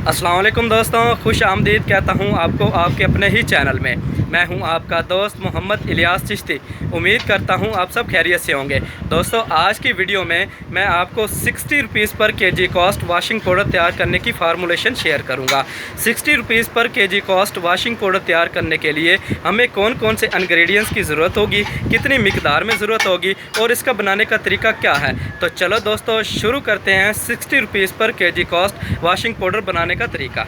अस्सलाम वालेकुम दोस्तों, खुश आमदीद कहता हूँ आपको आपके अपने ही चैनल में। मैं हूँ आपका दोस्त मोहम्मद इलियास चिश्ती। उम्मीद करता हूँ आप सब खैरियत से होंगे। दोस्तों, आज की वीडियो में मैं आपको 60 रुपीज़ पर केजी कॉस्ट वाशिंग पाउडर तैयार करने की फार्मूलेशन शेयर करूँगा। 60 रुपीज़ पर केजी कॉस्ट वाशिंग पाउडर तैयार करने के लिए हमें कौन कौन से इंग्रेडिएंट्स की ज़रूरत होगी, कितनी मिकदार में ज़रूरत होगी और इसका बनाने का तरीका क्या है। तो चलो दोस्तों, शुरू करते हैं 60 रुपीज़ पर केजी कॉस्ट वाशिंग पाउडर बनाने का तरीका।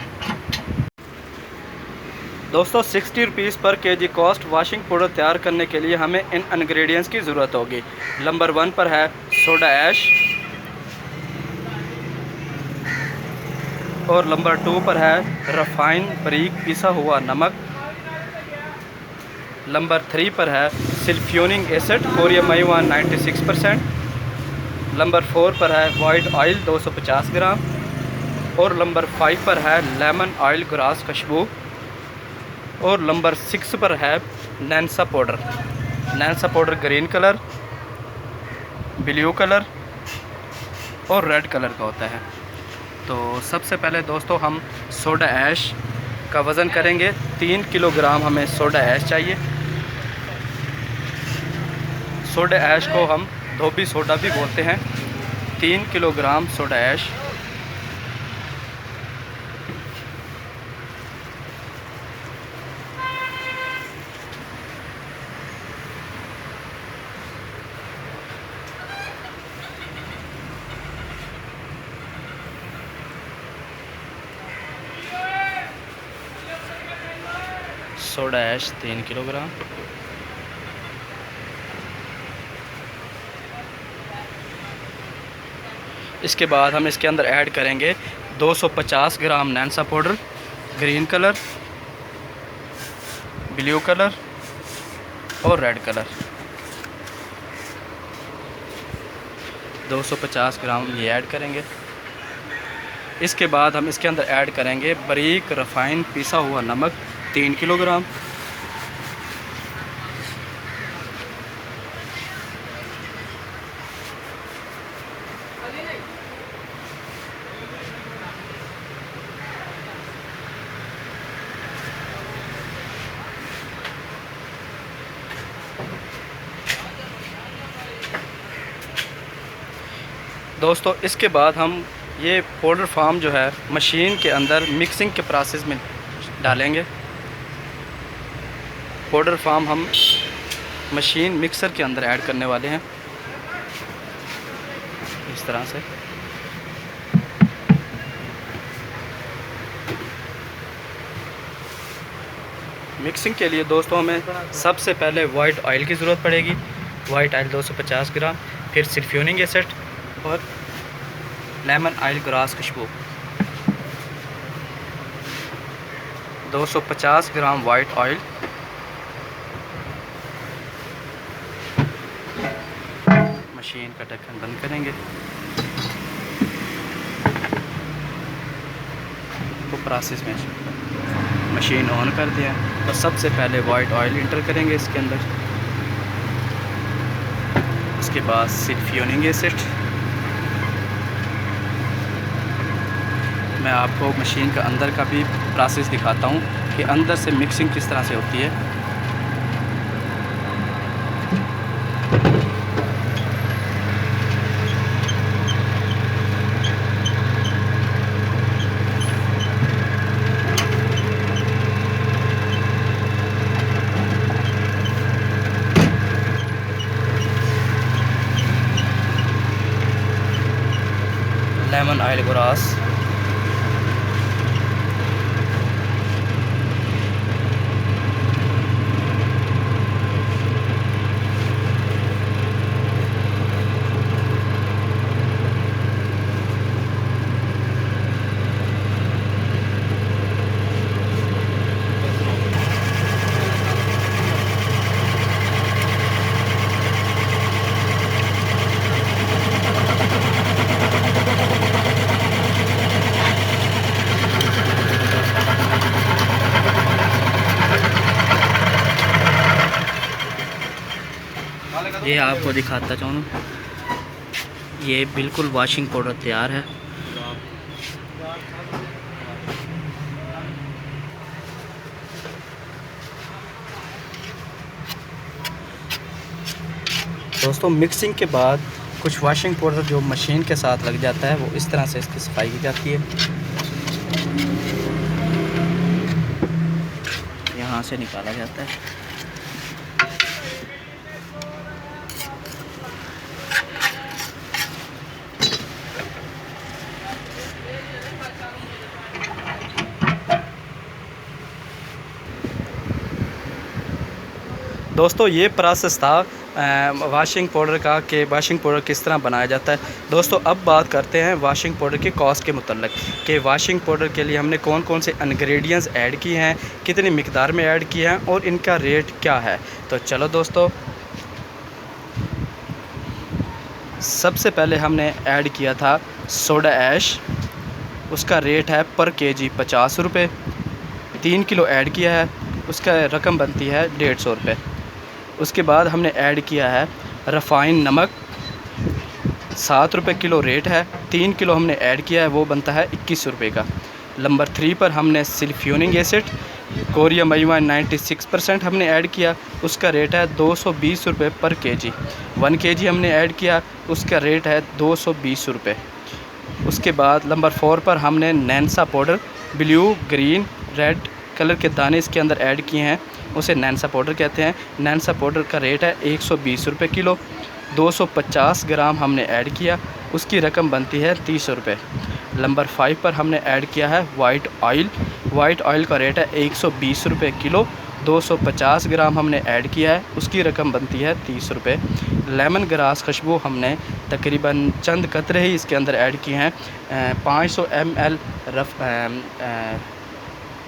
दोस्तों, 60 रुपीज़ पर केजी कॉस्ट वाशिंग पाउडर तैयार करने के लिए हमें इन इंग्रेडिएंट्स की ज़रूरत होगी। नंबर 1 पर है सोडा ऐश और नंबर 2 पर है रिफाइन बारीक पिसा हुआ नमक। नंबर 3 पर है सल्फ्यूरिक एसिड कोरियम आयोन 96%। नंबर 4 पर है वाइट ऑयल 250 ग्राम और नंबर 5 पर है लेमन ऑयल ग्रास खुशबू और नंबर 6 पर है नैंसा पाउडर। नैंसा powder green colour, blue colour और रेड कलर का होता है। तो सबसे पहले दोस्तों हम सोडा ऐश का वज़न करेंगे। 3 किलोग्राम हमें सोडा ऐश चाहिए। सोडा ऐश को हम धोबी सोडा भी बोलते हैं। 3 kilogram soda ash. Soda ash 3 kilogram. इसके बाद हम इसके अंदर ऐड करेंगे 250 ग्राम नैंसा powder green colour, blue colour और रेड कलर। 250 ग्राम ये ऐड करेंगे। इसके बाद हम इसके अंदर ऐड करेंगे बारीक रिफाइन पिसा हुआ नमक 3 किलोग्राम। दोस्तों, इसके बाद हम ये पाउडर फार्म जो है मशीन के अंदर मिक्सिंग के प्रोसेस में डालेंगे। पाउडर फार्म हम मशीन मिक्सर के अंदर ऐड करने वाले हैं इस तरह से। मिक्सिंग के लिए दोस्तों हमें सबसे पहले वाइट ऑयल की ज़रूरत पड़ेगी। वाइट ऑयल 250 ग्राम, फिर सल्फ्यूरिक एसिड और लेमन ऑयल ग्रास खुशबू। 250 ग्राम वाइट ऑयल, मशीन का ढक्कन बंद करेंगे तो प्रोसेस में मशीन ऑन कर दिया। तो सबसे पहले वाइट ऑयल इंटर करेंगे इसके अंदर। उसके बाद सल्फ्यूरिक एसिड। मैं आपको मशीन का अंदर का भी प्रोसेस दिखाता हूँ कि अंदर से मिक्सिंग किस तरह से होती है। लेमन ऑयल ग्रास, ये आपको दिखाता चाहूँ, ये बिल्कुल वाशिंग पाउडर तैयार है। दोस्तों मिक्सिंग के बाद कुछ वॉशिंग पाउडर जो मशीन के साथ लग जाता है वो इस तरह से इसकी सफाई की जाती है। यहाँ से निकाला जाता है। दोस्तों ये प्रोसेस था वॉशिंग पाउडर का कि वॉशिंग पाउडर किस तरह बनाया जाता है। दोस्तों अब बात करते हैं वॉशिंग पाउडर की कॉस्ट के मुतल्लिक कि वॉशिंग पाउडर के लिए हमने कौन कौन से इंग्रेडिएंट्स ऐड किए हैं, कितनी मिकदार में ऐड किए हैं और इनका रेट क्या है। तो चलो दोस्तों, सबसे पहले हमने ऐड किया था सोडा ऐश। उसका रेट है पर केजी 50 रुपये। 3 किलो ऐड किया है, उसका रकम बनती है 150 रुपये। उसके बाद हमने ऐड किया है रिफाइन नमक, 7 रुपये किलो रेट है। 3 किलो हमने ऐड किया है, वो बनता है 21 रुपये का। नंबर 3 पर हमने सल्फ्यूरिक एसिड कोरियम आयोडीन 96% हमने ऐड किया, उसका रेट है 220 रुपये पर केजी। 1 केजी हमने ऐड किया, उसका रेट है 220 रुपये। उसके बाद नंबर 4 पर हमने नैंसा powder, blue green red colour के दाने इसके अंदर ऐड किए हैं, उसे नैंसा पाउडर कहते हैं। नैंसा पाउडर का रेट है 120 रुपये किलो। 250 ग्राम हमने ऐड किया, उसकी रकम बनती है 30 रुपये। नंबर 5 पर हमने ऐड किया है वाइट ऑयल। वाइट ऑयल का रेट है 120 रुपये किलो। 250 ग्राम हमने ऐड किया है, उसकी रकम बनती है 30 रुपये। लेमन ग्रास खुशबू हमने तकरीबन चंद कतरे ही इसके अंदर ऐड किए हैं। 500 ml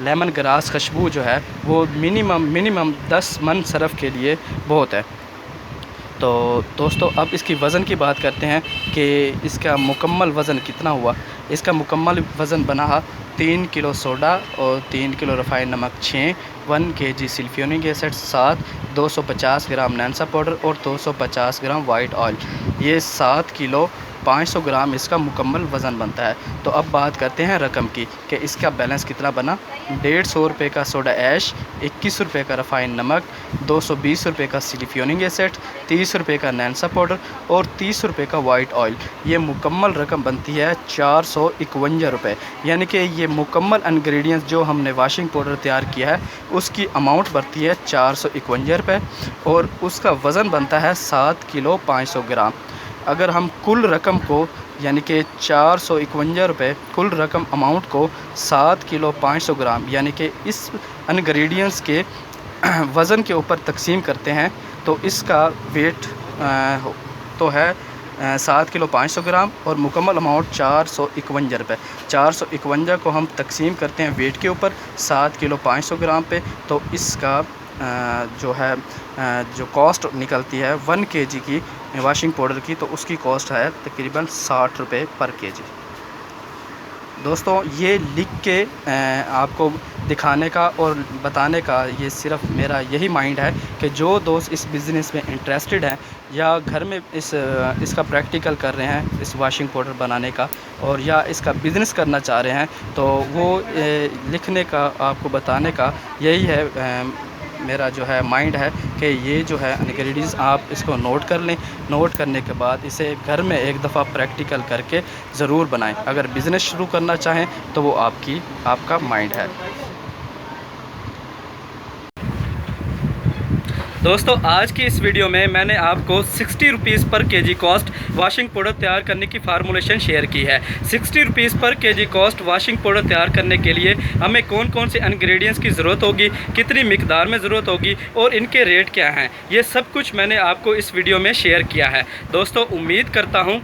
लेमन ग्रास खुशबू जो है वो मिनिमम 10 मन सरफ़ के लिए बहुत है। तो दोस्तों अब इसकी वज़न की बात करते हैं कि इसका मुकम्मल वज़न कितना हुआ। इसका मुकम्मल वज़न बना 3 किलो सोडा और 3 किलो रिफाइंड नमक 6, 1 केजी सल्फ्यूरिक एसिड 7, 250 ग्राम नैंसा पाउडर और 250 ग्राम वाइट ऑयल। ये 7 किलो 500 ग्राम इसका मुकम्मल वज़न बनता है। तो अब बात करते हैं रकम की कि इसका बैलेंस कितना बना। 150 रुपये का सोडा ऐश, 21 रुपये का रिफाइंड नमक, 220 रुपये का सल्फ्यूरिक एसिड, 30 रुपये का नैंसा पाउडर और 30 रुपये का वाइट ऑयल। ये मुकम्मल रकम बनती है 451 रुपये। यानी कि ये मुकम्मल इंग्रेडिएंट्स जो हमने वॉशिंग पाउडर तैयार किया है उसकी अमाउंट बढ़ती है 451 रुपये और उसका वज़न बनता है 7 किलो 500 ग्राम। अगर हम कुल रकम को यानी कि 451 रुपये कुल रकम अमाउंट को 7 किलो 500 ग्राम यानी कि इस इंग्रेडिएंट्स के वज़न के ऊपर तकसीम करते हैं तो इसका वेट तो है 7 किलो 500 ग्राम और मुकम्मल अमाउंट 451 रुपये। 451 को हम तकसीम करते हैं वेट के ऊपर 7 किलो 500 ग्राम पे, तो इसका जो है जो कॉस्ट निकलती है 1 केजी की वॉशिंग पाउडर की, तो उसकी कॉस्ट है तकरीबन 60 रुपये पर केजी। दोस्तों ये लिख के आपको दिखाने का और बताने का ये सिर्फ मेरा यही माइंड है कि जो दोस्त इस बिज़नेस में इंटरेस्टेड हैं या घर में इसका प्रैक्टिकल कर रहे हैं इस वॉशिंग पाउडर बनाने का और या इसका बिज़नेस करना चाह रहे हैं, तो वो लिखने का आपको बताने का यही है मेरा जो है माइंड है कि ये जो है इंग्रेडिएंट्स आप इसको नोट कर लें। नोट करने के बाद इसे घर में एक दफ़ा प्रैक्टिकल करके ज़रूर बनाएं। अगर बिज़नेस शुरू करना चाहें तो वो आपका माइंड है। दोस्तों आज की इस वीडियो में मैंने आपको 60 रुपीज़ पर केजी कॉस्ट वॉशिंग पाउडर तैयार करने की फार्मूलेशन शेयर की है। 60 रुपीज़ पर केजी कॉस्ट वॉशिंग पाउडर तैयार करने के लिए हमें कौन कौन से इंग्रेडिएंट्स की ज़रूरत होगी, कितनी मिकदार में ज़रूरत होगी और इनके रेट क्या हैं, ये सब कुछ मैंने आपको इस वीडियो में शेयर किया है। दोस्तों उम्मीद करता हूँ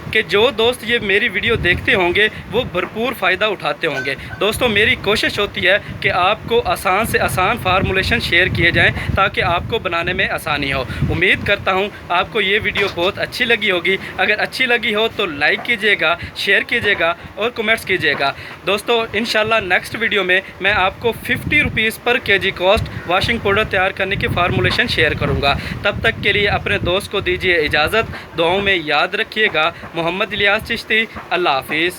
कि जो दोस्त ये मेरी वीडियो देखते होंगे वो भरपूर फ़ायदा उठाते होंगे। दोस्तों मेरी कोशिश होती है कि आपको आसान से आसान फार्मूलेशन शेयर किए जाएं ताकि आपको बनाने में आसानी हो। उम्मीद करता हूँ आपको ये वीडियो बहुत अच्छी लगी होगी। अगर अच्छी लगी हो तो लाइक कीजिएगा, शेयर कीजिएगा और कमेंट्स कीजिएगा। दोस्तों इंशाल्लाह नेक्स्ट वीडियो में मैं आपको 50 रुपीज़ पर केजी कॉस्ट वॉशिंग पाउडर तैयार करने की फार्मूलेशन शेयर करूँगा। तब तक के लिए अपने दोस्त को दीजिए इजाज़त। दुआओं में याद रखिएगा। मोहम्मद इलियास चिश्ती। अल्लाह हाफिज़।